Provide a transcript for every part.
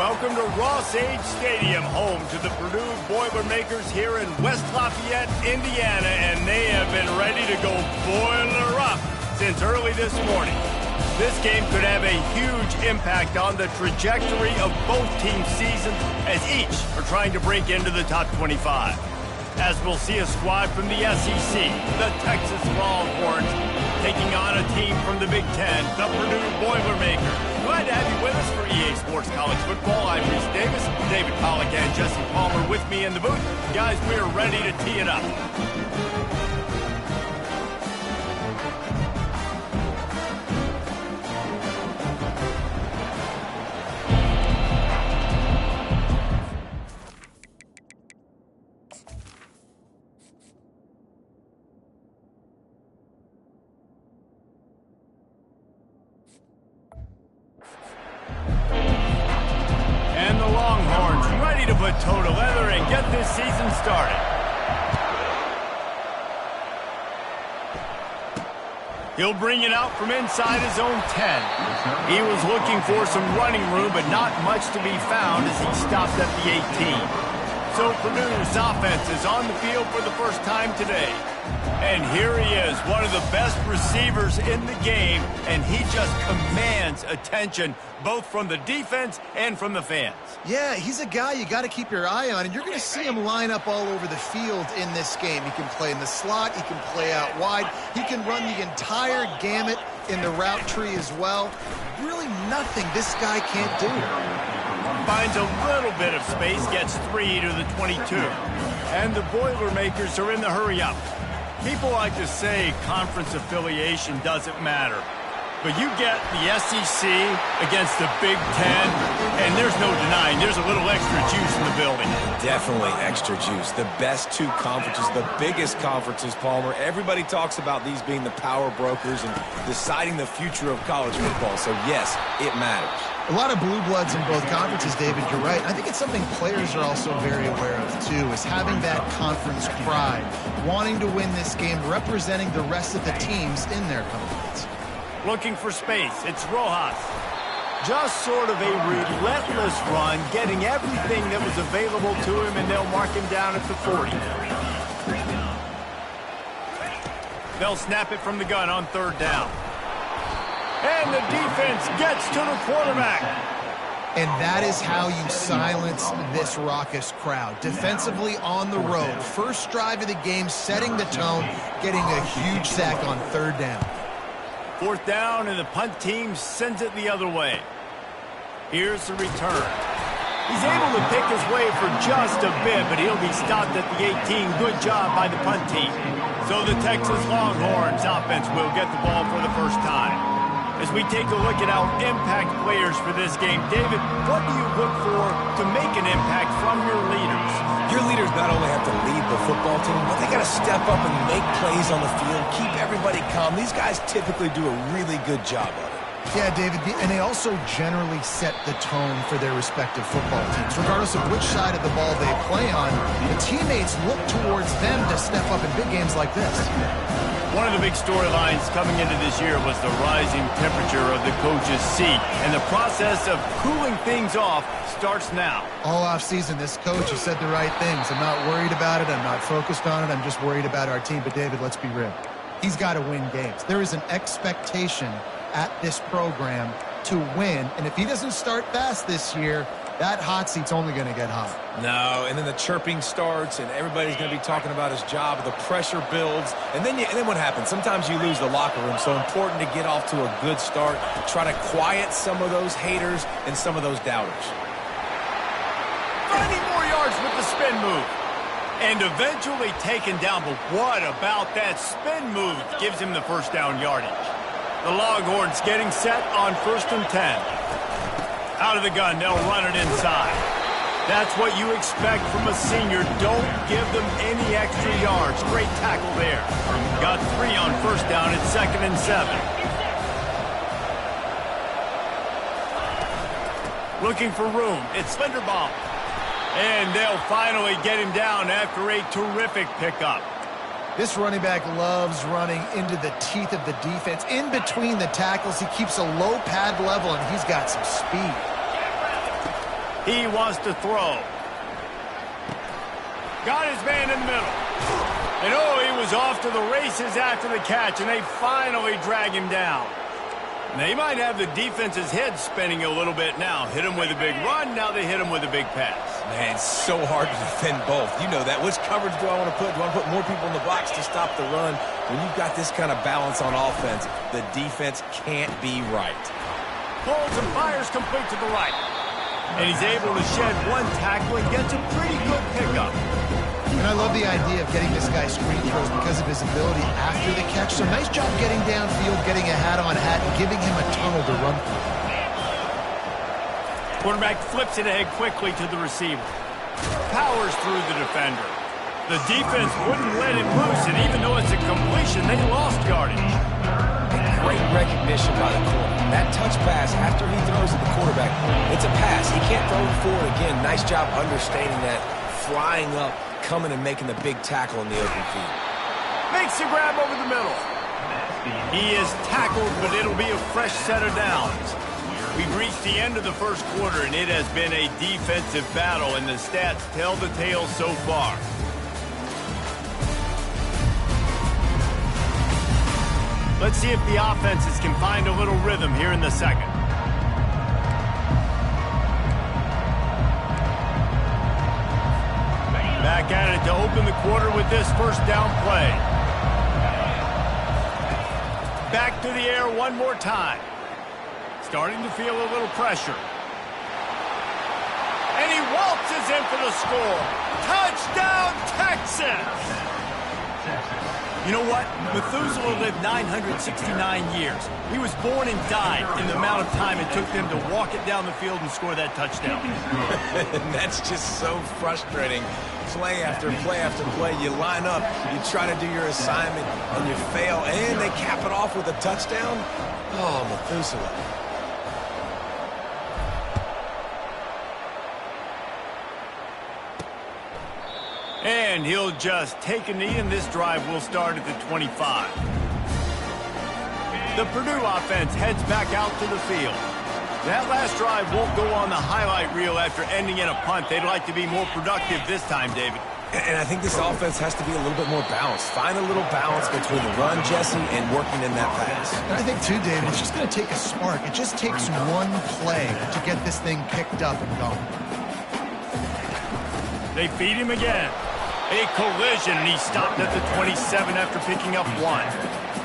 Welcome to Ross-Age Stadium, home to the Purdue Boilermakers here in West Lafayette, Indiana, and they have been ready to go boiler up since early this morning. This game could have a huge impact on the trajectory of both teams' seasons as each are trying to break into the top 25. As we'll see a squad from the SEC, the Texas Longhorns, taking on a team from the Big Ten, the Purdue Boilermakers. Glad to have you with us for EA Sports College Football. I'm Reese Davis, David Pollack and Jesse Palmer with me in the booth. Guys, we're ready to tee it up. To put toe to leather and get this season started. He'll bring it out from inside his own 10. He was looking for some running room, but not much to be found as he stopped at the 18. So Purdue's offense is on the field for the first time today. And here he is, one of the best receivers in the game, and he just commands attention, both from the defense and from the fans. Yeah, he's a guy you got to keep your eye on, and you're going to see him line up all over the field in this game. He can play in the slot, he can play out wide, he can run the entire gamut in the route tree as well. Really nothing this guy can't do. Finds a little bit of space, gets 3 to the 22. And the Boilermakers are in the hurry-up. People like to say conference affiliation doesn't matter. But you get the SEC against the Big Ten, and there's no denying there's a little extra juice in the building. Definitely extra juice. The best two conferences, the biggest conferences, Palmer. Everybody talks about these being the power brokers and deciding the future of college football. So, yes, it matters. A lot of blue bloods in both conferences, David, you're right. I think it's something players are also very aware of, too, is having that conference pride, wanting to win this game, representing the rest of the teams in their conference. Looking for space, it's Rojas. Just sort of a relentless run, getting everything that was available to him, and they'll mark him down at the 40. They'll snap it from the gun on third down. And the defense gets to the quarterback. And that is how you silence this raucous crowd. Defensively on the road. First drive of the game, setting the tone, getting a huge sack on third down. Fourth down, and the punt team sends it the other way. Here's the return. He's able to pick his way for just a bit, but he'll be stopped at the 18. Good job by the punt team. So the Texas Longhorns offense will get the ball for the first time. As we take a look at our impact players for this game, David, what do you look for to make an impact from your leaders? Your leaders not only have to lead the football team, but they got to step up and make plays on the field, keep everybody calm. These guys typically do a really good job of it. Yeah, David, and they also generally set the tone for their respective football teams. Regardless of which side of the ball they play on, the teammates look towards them to step up in big games like this. One of the big storylines coming into this year was the rising temperature of the coach's seat, and the process of cooling things off starts now. All offseason, this coach has said the right things. I'm not worried about it. I'm not focused on it. I'm just worried about our team. But, David, let's be real. He's got to win games. There is an expectation at this program to win, and if he doesn't start fast this year, that hot seat's only going to get hot. No, and then the chirping starts, and everybody's going to be talking about his job. The pressure builds, and then what happens? Sometimes you lose the locker room. So important to get off to a good start. Try to quiet some of those haters and some of those doubters. 30 more yards with the spin move. And eventually taken down, but what about that spin move gives him the first down yardage? The Longhorns getting set on 1st and 10. Out of the gun, they'll run it inside. That's what you expect from a senior. Don't give them any extra yards. Great tackle there. Got 3 on first down. It's 2nd and 7. Looking for room. It's Linderbaum. And they'll finally get him down after a terrific pickup. This running back loves running into the teeth of the defense. In between the tackles, he keeps a low pad level, and he's got some speed. He wants to throw. Got his man in the middle. And oh, he was off to the races after the catch, and they finally drag him down. They might have the defense's head spinning a little bit now. Hit him with a big run, now they hit him with a big pass. Man, it's so hard to defend both. You know that. Which coverage do I want to put? Do I want to put more people in the box to stop the run? When you've got this kind of balance on offense, the defense can't be right. Pulls and fires complete to the right. And he's able to shed one tackle and gets a pretty good pickup. And I love the idea of getting this guy screen throws because of his ability after the catch. So nice job getting downfield, getting a hat-on hat, and giving him a tunnel to run through. Quarterback flips it ahead quickly to the receiver. Powers through the defender. The defense wouldn't let it loose, and even though it's a completion, they lost yardage. Great recognition by the corner. That touch pass after he throws at the quarterback, it's a pass. He can't throw it forward again. Nice job understanding that, flying up, coming and making the big tackle in the open field. Makes the grab over the middle. He is tackled, but it'll be a fresh set of downs. We've reached the end of the first quarter, and it has been a defensive battle, and the stats tell the tale so far. Let's see if the offenses can find a little rhythm here in the second. Back at it to open the quarter with this first down play. Back to the air one more time. Starting to feel a little pressure. And he waltzes in for the score. Touchdown, Texas! You know what? Methuselah lived 969 years. He was born and died in the amount of time it took them to walk it down the field and score that touchdown. That's just so frustrating. Play after play after play. You line up, you try to do your assignment, and you fail, and they cap it off with a touchdown? Oh, Methuselah. And he'll just take a knee, and this drive will start at the 25. The Purdue offense heads back out to the field. That last drive won't go on the highlight reel after ending in a punt. They'd like to be more productive this time, David. And I think this offense has to be a little bit more balanced. Find a little balance between the run, Jesse, and working in that pass. And I think, too, David, it's just going to take a spark. It just takes one play to get this thing picked up and going. They feed him again. A collision, and he stopped at the 27 after picking up one.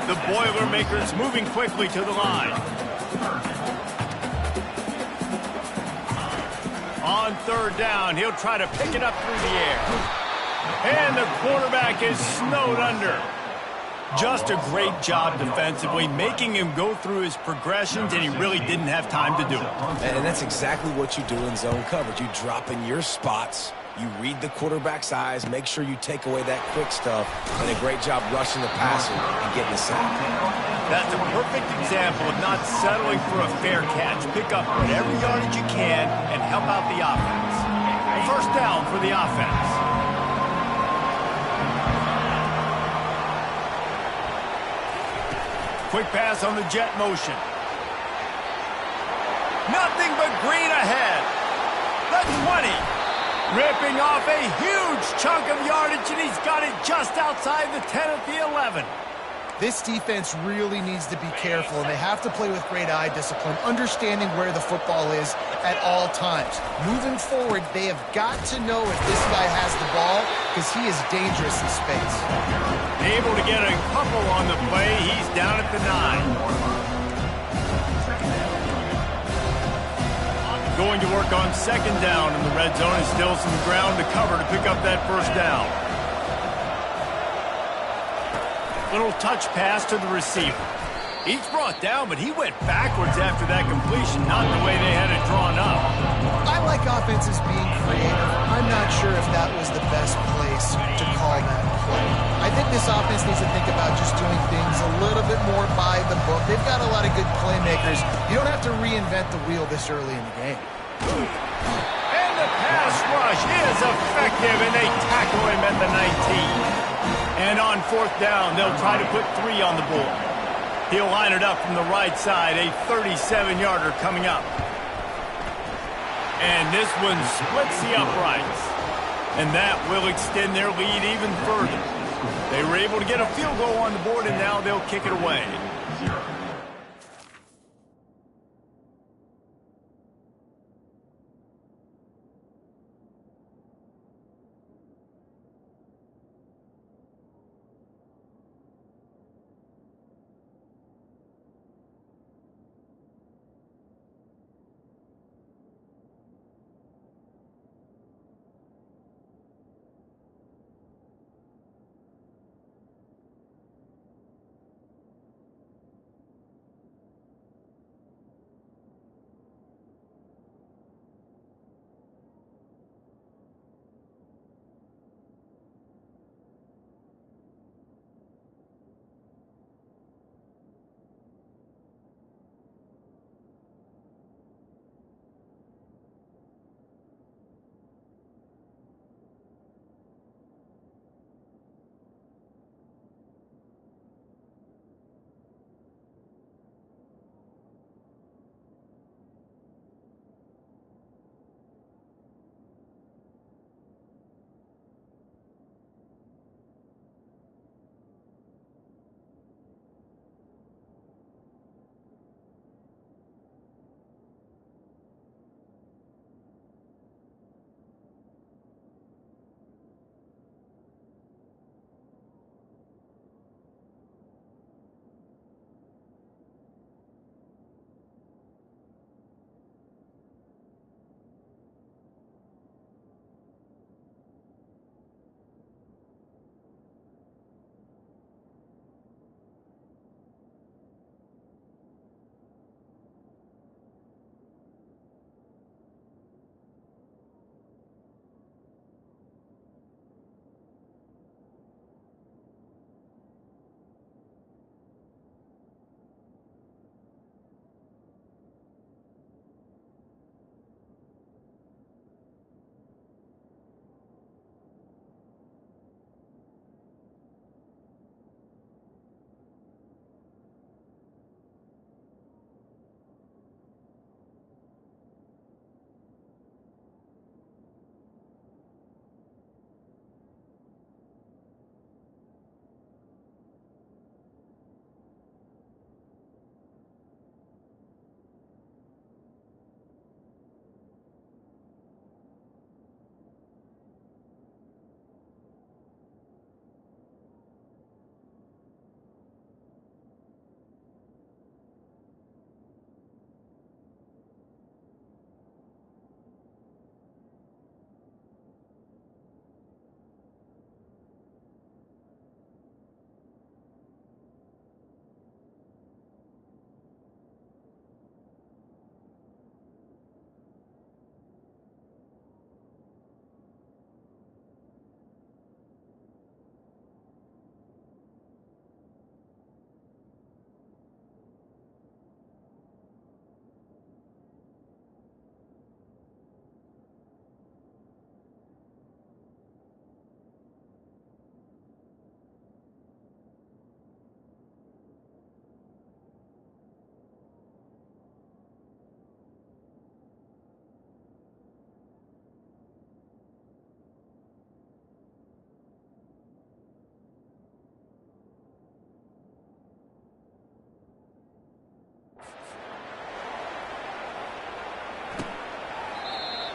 The Boilermakers moving quickly to the line. On third down, he'll try to pick it up through the air. And the quarterback is snowed under. Just a great job defensively, making him go through his progressions, and he really didn't have time to do it. And that's exactly what you do in zone coverage. You drop in your spots. You read the quarterback's eyes, make sure you take away that quick stuff, and a great job rushing the passer and getting the sack. That's a perfect example of not settling for a fair catch. Pick up whatever yardage you can and help out the offense. First down for the offense. Quick pass on the jet motion. Nothing but green ahead. The 20. Ripping off a huge chunk of yardage, and he's got it just outside the 10 at the 11. This defense really needs to be careful, and they have to play with great eye discipline, understanding where the football is at all times. Moving forward, they have got to know if this guy has the ball, because he is dangerous in space. Able to get a couple on the play. He's down at the 9. Going to work on second down in the red zone, and still some ground to cover to pick up that first down. Little touch pass to the receiver. He's brought down, but he went backwards after that completion, not the way they had it drawn up. I like offenses being creative. I'm not sure if that was the best place to call that play. I think this offense needs to think about just doing things a little bit more by the book. They've got a lot of good playmakers. You don't have to reinvent the wheel this early in the game. And the pass rush is effective, and they tackle him at the 19. And on fourth down, they'll try to put 3 on the board. He'll line it up from the right side, a 37-yarder coming up. And this one splits the uprights. And that will extend their lead even further. They were able to get a field goal on the board, and now they'll kick it away.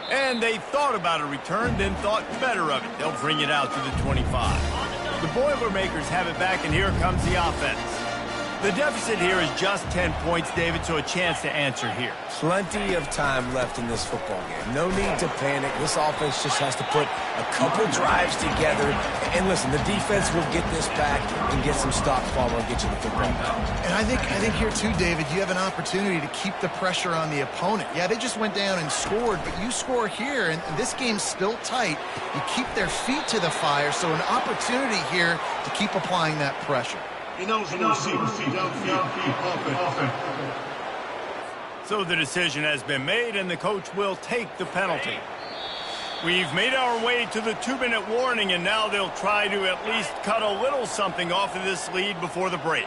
And they thought about a return, then thought better of it. They'll bring it out to the 25. The Boilermakers have it back, and here comes the offense. The deficit here is just 10 points, David, so a chance to answer here. Plenty of time left in this football game. No need to panic. This offense just has to put a couple drives together. And listen, the defense will get this back and get some stop follow and get you the football back. And I think here too, David, you have an opportunity to keep the pressure on the opponent. Yeah, they just went down and scored, but you score here, and this game's still tight. You keep their feet to the fire, so an opportunity here to keep applying that pressure. So the decision has been made, and the coach will take the penalty. We've made our way to the 2-minute warning, and now they'll try to at least cut a little something off of this lead before the break.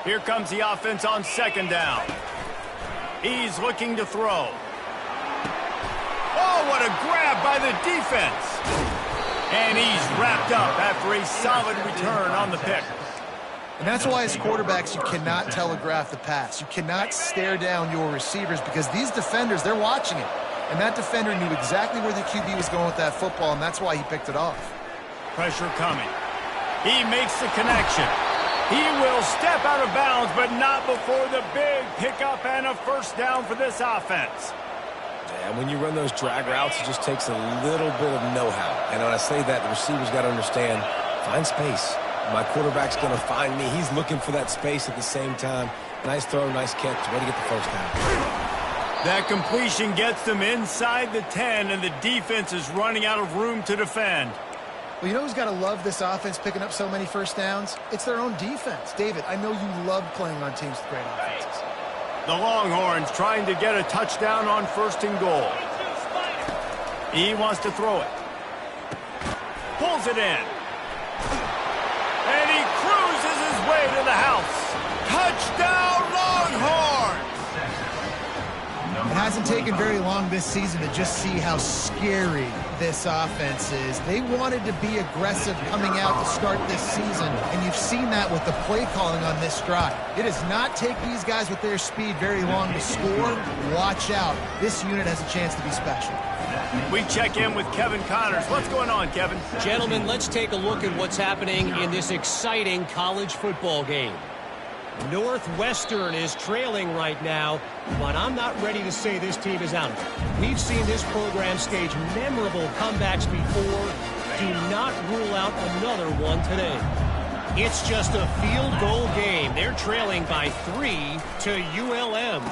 Here comes the offense on second down. He's looking to throw. by the defense. And he's wrapped up after a solid return on the pick. And that's why as quarterbacks you cannot telegraph the pass. You cannot stare down your receivers because these defenders, they're watching it. And that defender knew exactly where the QB was going with that football, and that's why he picked it off. Pressure coming. He makes the connection. He will step out of bounds, but not before the big pickup and a first down for this offense. And when you run those drag routes, it just takes a little bit of know-how. And when I say that, the receiver's got to understand, find space. My quarterback's going to find me. He's looking for that space at the same time. Nice throw, nice catch. Way to get the first down. That completion gets them inside the 10, and the defense is running out of room to defend. Well, you know who's got to love this offense picking up so many first downs? It's their own defense. David, I know you love playing on teams with great offenses. The Longhorns trying to get a touchdown on 1st and goal. He wants to throw it. Pulls it in. And he cruises his way to the house. Touchdown, Longhorns! It hasn't taken very long this season to just see how scary this offense is. They wanted to be aggressive coming out to start this season, and you've seen that with the play calling on this drive. It does not take these guys with their speed very long to score. Watch out. This unit has a chance to be special. We check in with Kevin Connors. What's going on, Kevin? Gentlemen, let's take a look at what's happening in this exciting college football game. Northwestern is trailing right now, but I'm not ready to say this team is out. We've seen this program stage memorable comebacks before. Do not rule out another one today. It's just a field goal game. They're trailing by 3 to ULM.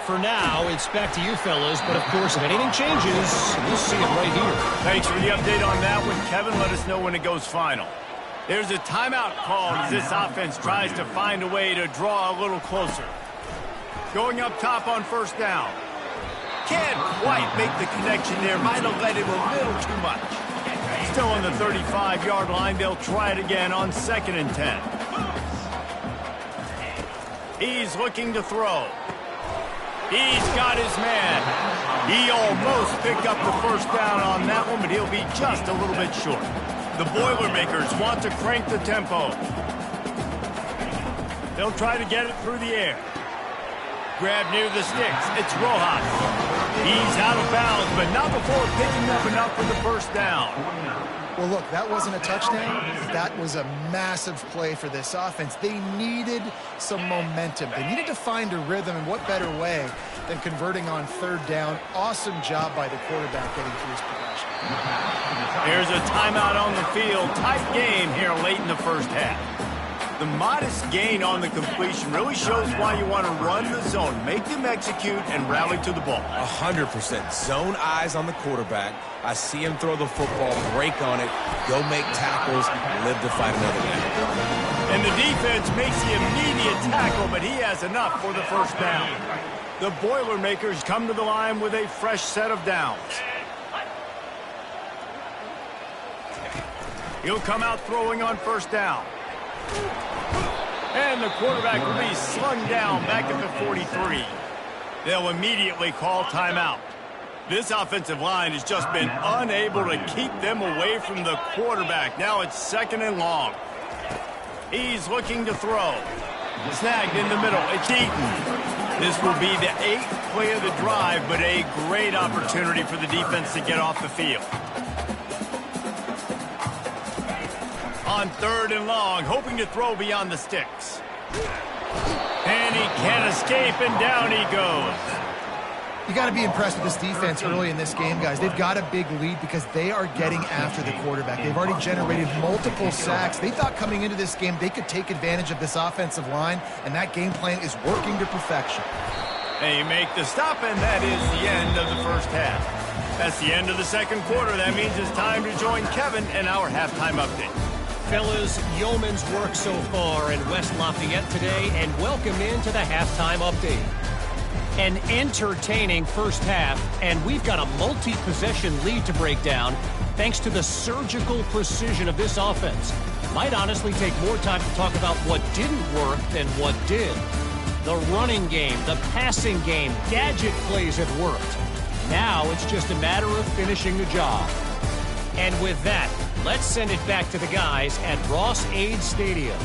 For now, it's back to you fellas, but of course, if anything changes, we'll see it right here. Thanks for the update on that one, Kevin. Let us know when it goes final. There's a timeout called as this offense tries to find a way to draw a little closer. Going up top on 1st down. Can't quite make the connection there. Might have let him a little too much. Still on the 35-yard line. They'll try it again on 2nd and 10. He's looking to throw. He's got his man. He almost picked up the first down on that one, but he'll be just a little bit short. The Boilermakers want to crank the tempo. They'll try to get it through the air. Grab near the sticks. It's Rojas. He's out of bounds, but not before picking up enough for the first down. Well, look, that wasn't a touchdown. That was a massive play for this offense. They needed some momentum. They needed to find a rhythm, and what better way than converting on 3rd down. Awesome job by the quarterback getting through his progression. Here's a timeout on the field. Tight game here late in the first half. The modest gain on the completion really shows why you want to run the zone, make them execute, and rally to the ball. 100%. Zone eyes on the quarterback. I see him throw the football, break on it, go make tackles, live to fight another game. And the defense makes the immediate tackle, but he has enough for the first down. The Boilermakers come to the line with a fresh set of downs. He'll come out throwing on 1st down. And the quarterback will be slung down back at the 43. They'll immediately call timeout. This offensive line has just been unable to keep them away from the quarterback. Now it's 2nd and long. He's looking to throw. Snagged in the middle. It's Eaton. This will be the 8th play of the drive, but a great opportunity for the defense to get off the field. On 3rd and long, hoping to throw beyond the sticks. And he can't escape, and down he goes. You got to be impressed with this defense early in this game, guys. They've got a big lead because they are getting after the quarterback. They've already generated multiple sacks. They thought coming into this game they could take advantage of this offensive line, and that game plan is working to perfection. They make the stop, and that is the end of the first half. That's the end of the 2nd quarter. That means it's time to join Kevin in our halftime update. Fellas, yeoman's work so far in West Lafayette today, and welcome into the halftime update. An entertaining first half, and we've got a multi-possession lead to break down thanks to the surgical precision of this offense. Might honestly take more time to talk about what didn't work than what did. The running game, the passing game, gadget plays have worked. Now it's just a matter of finishing the job. And with that, let's send it back to the guys at Ross-Ade Stadium.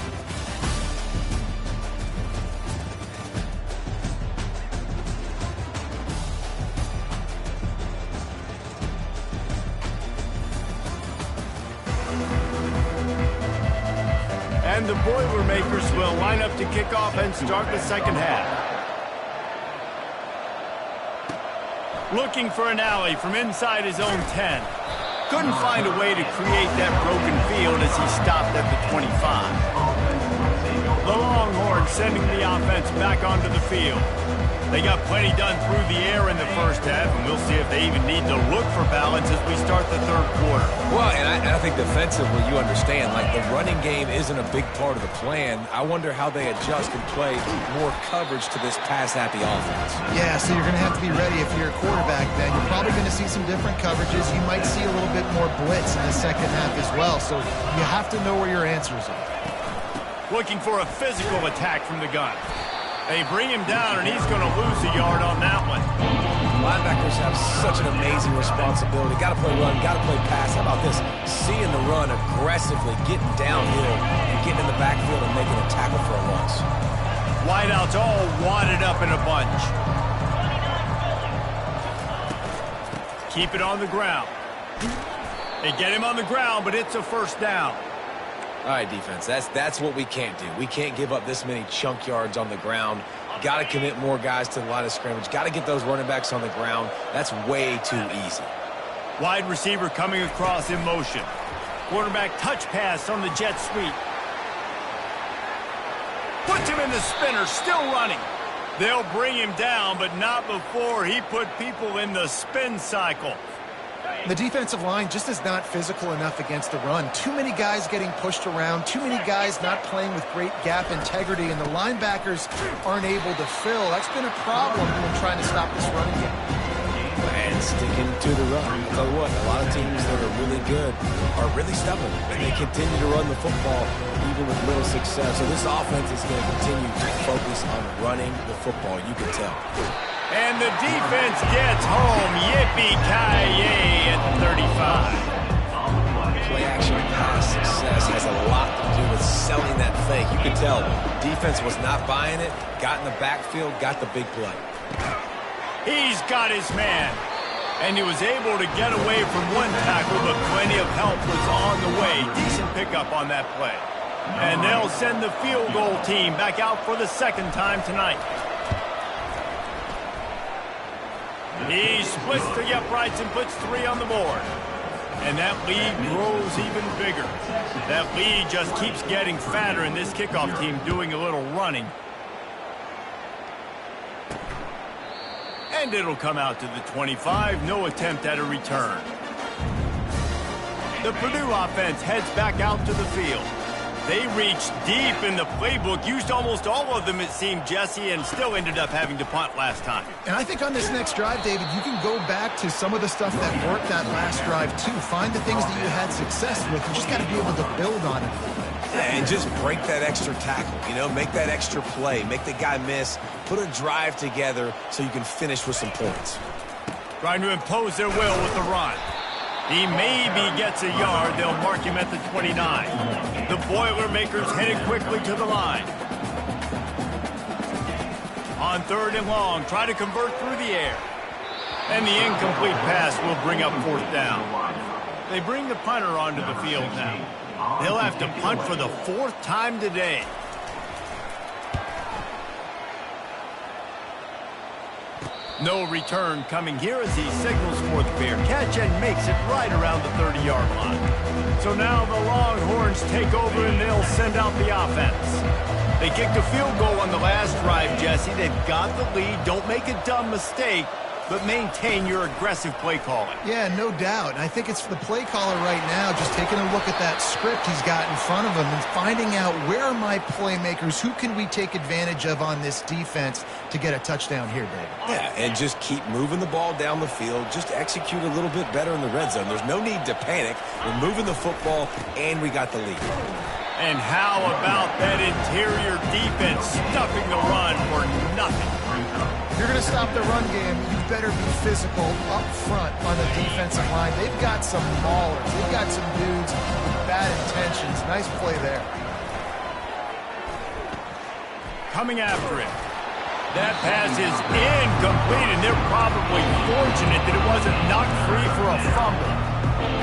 And the Boilermakers will line up to kick off and start the second half. Looking for an alley from inside his own 10. Couldn't find a way to create that broken field as he stopped at the 25. The Longhorns sending the offense back onto the field. They got plenty done through the air in the first half, and we'll see if they even need to look for balance as we start the third quarter. Well, and I think defensively, you understand, like the running game isn't a big part of the plan. I wonder how they adjust and play more coverage to this pass-happy offense. Yeah, so you're going to have to be ready if you're a quarterback then. You're probably going to see some different coverages. You might see a little bit more blitz in the second half as well, so you have to know where your answers are. Looking for a physical attack from the gun. They bring him down, and he's going to lose a yard on that one. Linebackers have such an amazing responsibility. Got to play run, got to play pass. How about this? Seeing the run aggressively, getting downhill, and getting in the backfield and making a tackle for a loss. Wideouts all wadded up in a bunch. Keep it on the ground. They get him on the ground, but it's a first down. All right, defense, that's what we can't do. We can't give up this many chunk yards on the ground. Got to commit more guys to the line of scrimmage. Got to get those running backs on the ground. That's way too easy. Wide receiver coming across in motion. Quarterback touch pass on the jet sweep. Puts him in the spinner, still running. They'll bring him down, but not before he put people in the spin cycle. The defensive line just is not physical enough against the run. Too many guys getting pushed around, too many guys not playing with great gap integrity, and the linebackers aren't able to fill. That's been a problem when trying to stop this running game. And sticking to the run. I'll tell you what, a lot of teams that are really good are really stubborn, and they continue to run the football even with little success. So this offense is going to continue to focus on running the football, you can tell. And the defense gets home. Yippee-ki-yay at 35. Play-action pass success has a lot to do with selling that fake. You can tell defense was not buying it, got in the backfield, got the big play. He's got his man. And he was able to get away from one tackle, but plenty of help was on the way. Decent pickup on that play. And they'll send the field goal team back out for the second time tonight. He splits the uprights and puts 3 on the board. And that lead grows even bigger. That lead just keeps getting fatter, and this kickoff team doing a little running. And it'll come out to the 25. No attempt at a return. The Purdue offense heads back out to the field. They reached deep in the playbook, used almost all of them, it seemed, Jesse, and still ended up having to punt last time. And I think on this next drive, David, you can go back to some of the stuff that worked that last drive, too. Find the things that you had success with. You just got to be able to build on it. And just break that extra tackle, you know, make that extra play, make the guy miss, put a drive together so you can finish with some points. Trying to impose their will with the run. He maybe gets a yard. They'll mark him at the 29. The Boilermakers headed quickly to the line. On 3rd and long, try to convert through the air. And the incomplete pass will bring up 4th down. They bring the punter onto the field now. They'll have to punt for the 4th time today. No return coming here as he signals for the fair catch and makes it right around the 30-yard line. So now the Longhorns take over and they'll send out the offense. They kicked a field goal on the last drive, Jesse. They've got the lead. Don't make a dumb mistake, but maintain your aggressive play calling. Yeah, no doubt. And I think it's the play caller right now just taking a look at that script he's got in front of him and finding out where are my playmakers, who can we take advantage of on this defense to get a touchdown here, David. Yeah, and just keep moving the ball down the field. Just execute a little bit better in the red zone. There's no need to panic. We're moving the football, and we got the lead. And how about that interior defense stuffing the run for nothing? If you're going to stop the run game, you better be physical up front on the defensive line. They've got some maulers. They've got some dudes with bad intentions. Nice play there. Coming after it. That pass is incomplete, and they're probably fortunate that it wasn't knocked free for a fumble.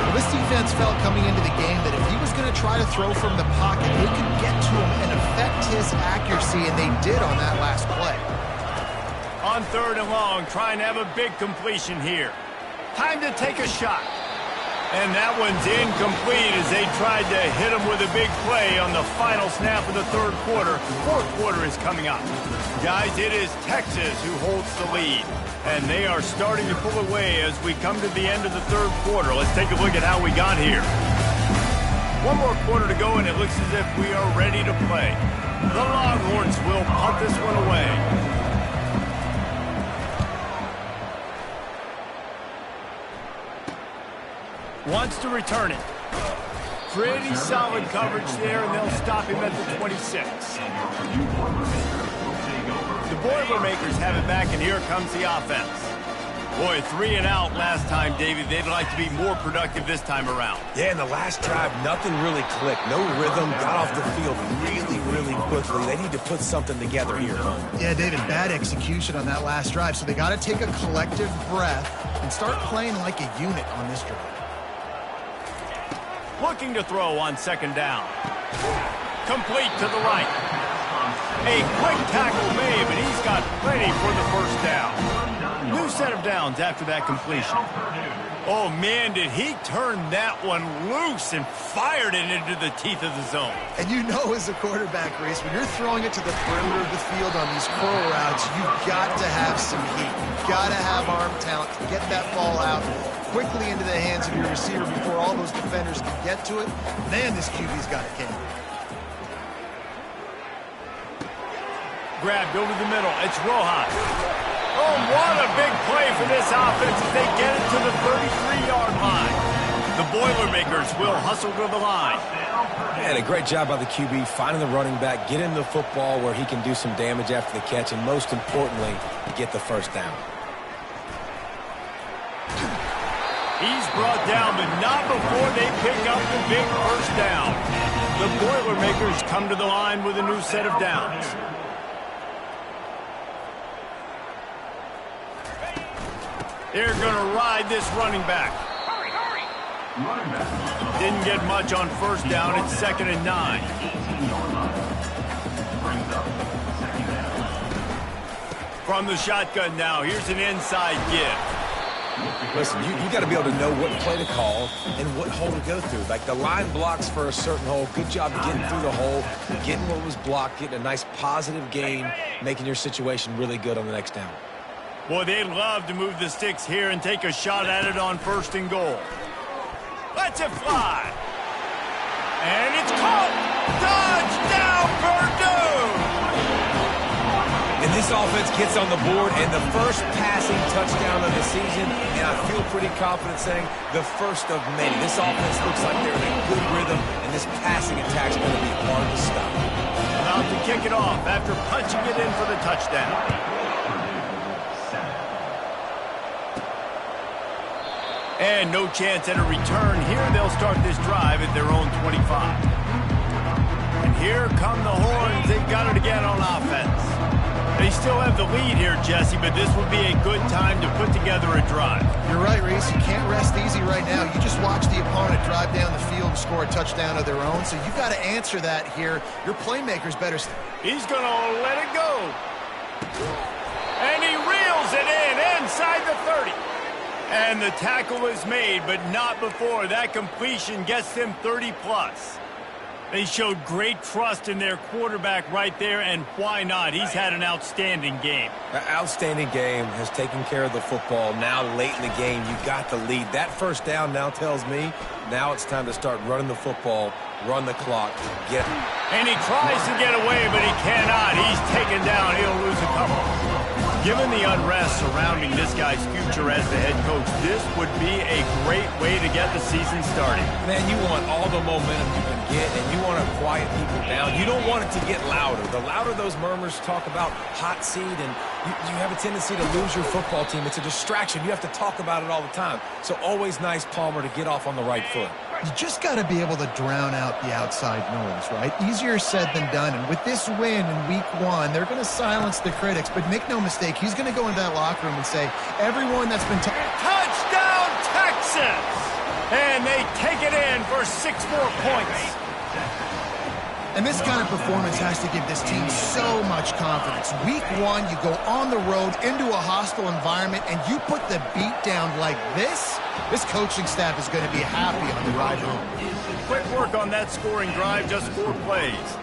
Well, this defense felt coming into the game that if he was going to try to throw from the pocket, they could get to him and affect his accuracy, and they did on that last play. On 3rd and long, trying to have a big completion here. Time to take a shot. And that one's incomplete as they tried to hit him with a big play on the final snap of the 3rd quarter. 4th quarter is coming up. Guys, it is Texas who holds the lead. And they are starting to pull away as we come to the end of the 3rd quarter. Let's take a look at how we got here. One more quarter to go, and it looks as if we are ready to play. The Longhorns will punt this one away. Wants to return it. Pretty solid coverage there, and they'll stop him at the 26. The Boilermakers have it back, and here comes the offense. Boy, 3 and out last time, David. They'd like to be more productive this time around. Yeah, in the last drive, nothing really clicked. No rhythm, got off the field really quickly. They need to put something together here. Yeah, David, bad execution on that last drive, so they got to take a collective breath and start playing like a unit on this drive. Looking to throw on 2nd down. Complete to the right. A quick tackle made, but he's got plenty for the 1st down. New set of downs after that completion. Oh, man, did he turn that one loose and fired it into the teeth of the zone. And you know as a quarterback, Reese, when you're throwing it to the perimeter of the field on these curl routes, you've got to have some heat. You've got to have arm talent to get that ball out quickly into the hands of your receiver before all those defenders can get to it. Man, this QB's got a camera. Grabbed over the middle. It's Rojas. Oh, what a big play for this offense as they get it to the 33-yard line. The Boilermakers will hustle to the line. And a great job by the QB finding the running back, get him the football where he can do some damage after the catch, and most importantly, get the 1st down. He's brought down, but not before they pick up the big 1st down. The Boilermakers come to the line with a new set of downs. They're going to ride this running back. Didn't get much on 1st down. It's 2nd and 9. From the shotgun now, here's an inside give. Listen, you got to be able to know what play to call and what hole to go through. Like the line blocks for a certain hole. Good job getting through the hole, getting what was blocked, getting a nice positive gain, making your situation really good on the next down. Boy, they'd love to move the sticks here and take a shot at it on 1st and goal. Lets it fly. And it's caught. Touchdown, Purdue! And this offense gets on the board, and the first passing touchdown of the season, and I feel pretty confident saying the 1st of many. This offense looks like they're in a good rhythm, and this passing attack's going to be hard to stop. About to kick it off after punching it in for the touchdown. And no chance at a return here. They'll start this drive at their own 25. And here come the Horns. They've got it again on offense. They still have the lead here, Jesse, but this would be a good time to put together a drive. You're right, Reese. You can't rest easy right now. You just watch the opponent drive down the field and score a touchdown of their own, so you've got to answer that here. Your playmakers better... He's going to let it go. And he reels it in inside the 30. And the tackle is made, but not before. That completion gets them 30-plus. They showed great trust in their quarterback right there, and why not? He's had an outstanding game. An outstanding game, has taken care of the football. Now late in the game, you got the lead. That 1st down now tells me now it's time to start running the football, run the clock, get it. And he tries to get away, but he cannot. He's taken down. He'll lose a couple. Given the unrest surrounding this guy's future as the head coach, this would be a great way to get the season started. Man, you want all the momentum you can get, and you want to quiet people down. You don't want it to get louder. The louder those murmurs talk about hot seat, and you have a tendency to lose your football team. It's a distraction. You have to talk about it all the time. So always nice, Palmer, to get off on the right foot. You just got to be able to drown out the outside noise, right? Easier said than done. And with this win in week 1, they're going to silence the critics. But make no mistake, he's going to go into that locker room and say, everyone that's been touchdown, Texas! And they take it in for 6 more points. And this kind of performance has to give this team so much confidence. Week 1, you go on the road into a hostile environment, and you put the beat down like this coaching staff is going to be happy on the ride home. Quick work on that scoring drive, just 4 plays.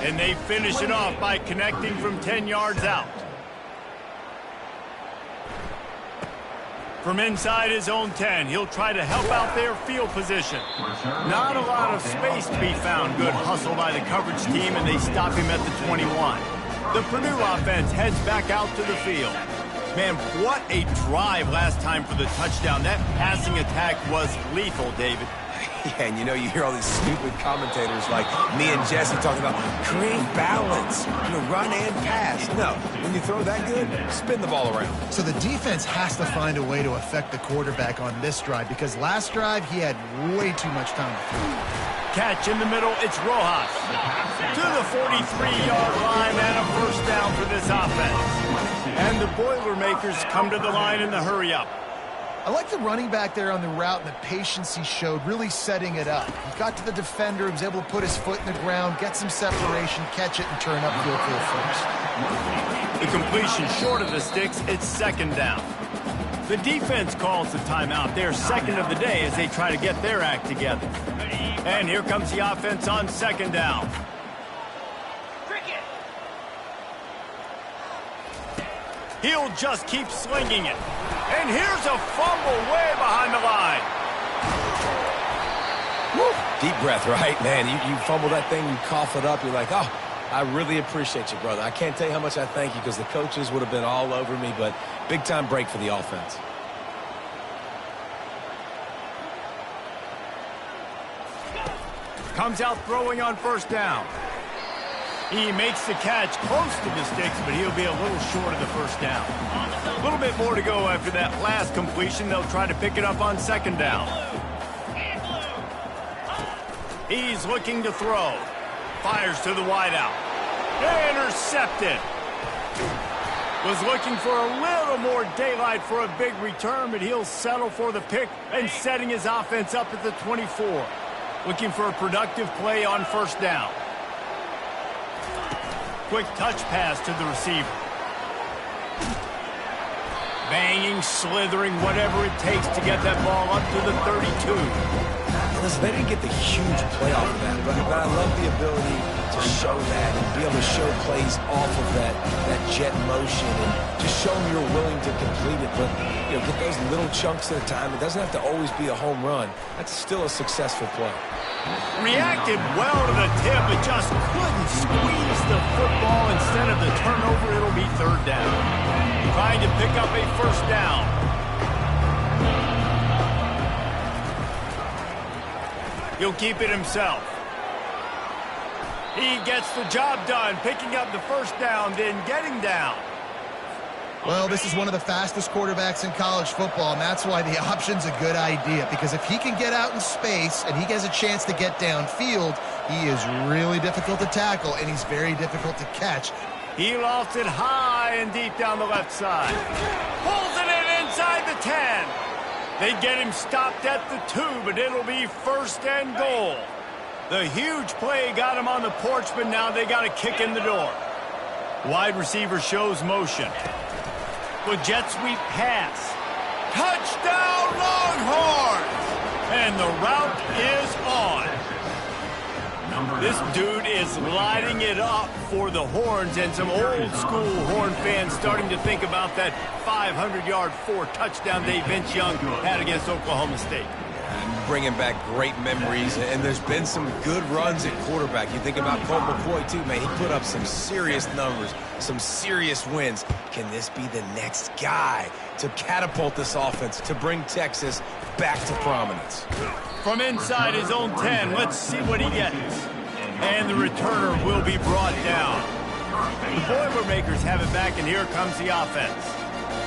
And they finish it off by connecting from 10 yards out. From inside his own 10, he'll try to help out their field position. Not a lot of space to be found. Good hustle by the coverage team, and they stop him at the 21. The Purdue offense heads back out to the field. Man, what a drive last time for the touchdown. That passing attack was lethal, David. Yeah, and you hear all these stupid commentators like me and Jesse talking about create balance, run and pass. No, when you throw that good, spin the ball around. So the defense has to find a way to affect the quarterback on this drive, because last drive he had way too much time to throw. Catch in the middle, it's Rojas. To the 43-yard line and a first down for this offense. And the Boilermakers come to the line in the hurry-up. I like the running back there on the route and the patience he showed, really setting it up. He got to the defender, he was able to put his foot in the ground, get some separation, catch it, and turn upfield for a first. The completion short of the sticks, it's 2nd down. The defense calls the timeout. They're 2nd of the day as they try to get their act together. And here comes the offense on 2nd down. He'll just keep slinging it. And here's a fumble way behind the line. Woo. Deep breath, right? Man, you fumble that thing, you cough it up, you're like, oh, I really appreciate you, brother. I can't tell you how much I thank you, because the coaches would have been all over me, but big-time break for the offense. Comes out throwing on 1st down. He makes the catch close to the sticks, but he'll be a little short of the 1st down. A little bit more to go after that last completion. They'll try to pick it up on 2nd down. He's looking to throw. Fires to the wideout. Intercepted. Was looking for a little more daylight for a big return, but he'll settle for the pick and setting his offense up at the 24. Looking for a productive play on 1st down. Quick touch pass to the receiver. Banging, slithering, whatever it takes to get that ball up to the 32. Listen, they didn't get the huge play off of that, but I love the ability to show that and be able to show plays off of that jet motion and just show them you're willing to complete it. But, get those little chunks at a time. It doesn't have to always be a home run. That's still a successful play. Reacted well to the tip, but just couldn't squeeze the football. Instead of the turnover, it'll be 3rd down. Trying to pick up a 1st down. He'll keep it himself. He gets the job done, picking up the 1st down, then getting down. Well, this is one of the fastest quarterbacks in college football, and that's why the option's a good idea, because if he can get out in space and he gets a chance to get downfield, he is really difficult to tackle, and he's very difficult to catch. He lofts it high and deep down the left side. Pulls it in inside the 10. They get him stopped at the 2, but it'll be 1st and goal. The huge play got him on the porch, but now they got a kick in the door. Wide receiver shows motion. With jet sweep pass. Touchdown Longhorns! And the route is on. This dude is lighting it up for the Horns, and some old-school Horn fans starting to think about that 500-yard 4-touchdown day Vince Young had against Oklahoma State. bringing back great memories, and there's been some good runs at quarterback. You think about Colt McCoy, too, man. He put up some serious numbers, some serious wins. Can this be the next guy to catapult this offense, to bring Texas back to prominence? From inside his own 10, let's see what he gets. And the returner will be brought down. The Boilermakers have it back, and here comes the offense.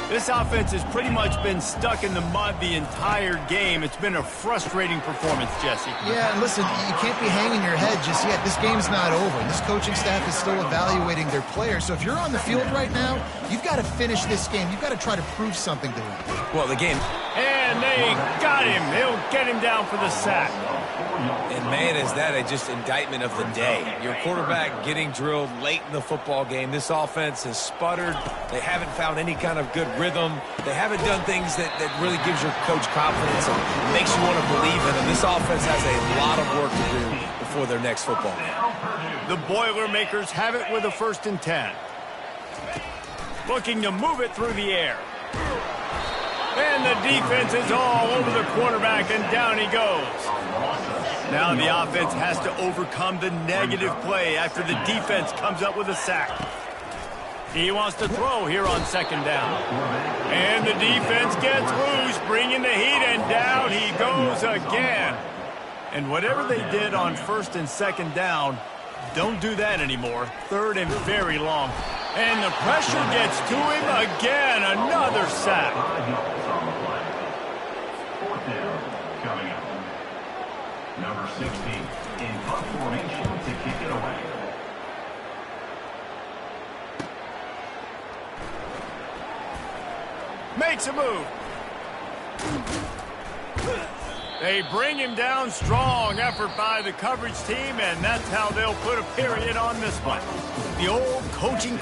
This offense has pretty much been stuck in the mud the entire game. It's been a frustrating performance, Jesse. Yeah, and listen, you can't be hanging your head just yet. This game's not over. This coaching staff is still evaluating their players. So if you're on the field right now, you've got to finish this game. You've got to try to prove something to them. Well, the game... And they got him. He'll get him down for the sack. And, man, is that just indictment of the day. Your quarterback getting drilled late in the football game. This offense has sputtered. They haven't found any kind of good rhythm. They haven't done things that really gives your coach confidence and makes you want to believe in them. This offense has a lot of work to do before their next football game. The Boilermakers have it with a 1st and 10. Looking to move it through the air. And the defense is all over the quarterback, and down he goes. Now the offense has to overcome the negative play after the defense comes up with a sack. He wants to throw here on 2nd down. And the defense gets loose, bringing the heat, and down he goes again. And whatever they did on 1st and 2nd down, don't do that anymore. 3rd and very long. And the pressure gets to him again. Another sack. Coming up. Number 16 in punt formation to kick it away. Makes a move. They bring him down. Strong effort by the coverage team, and that's how they'll put a period on this one. The old coaching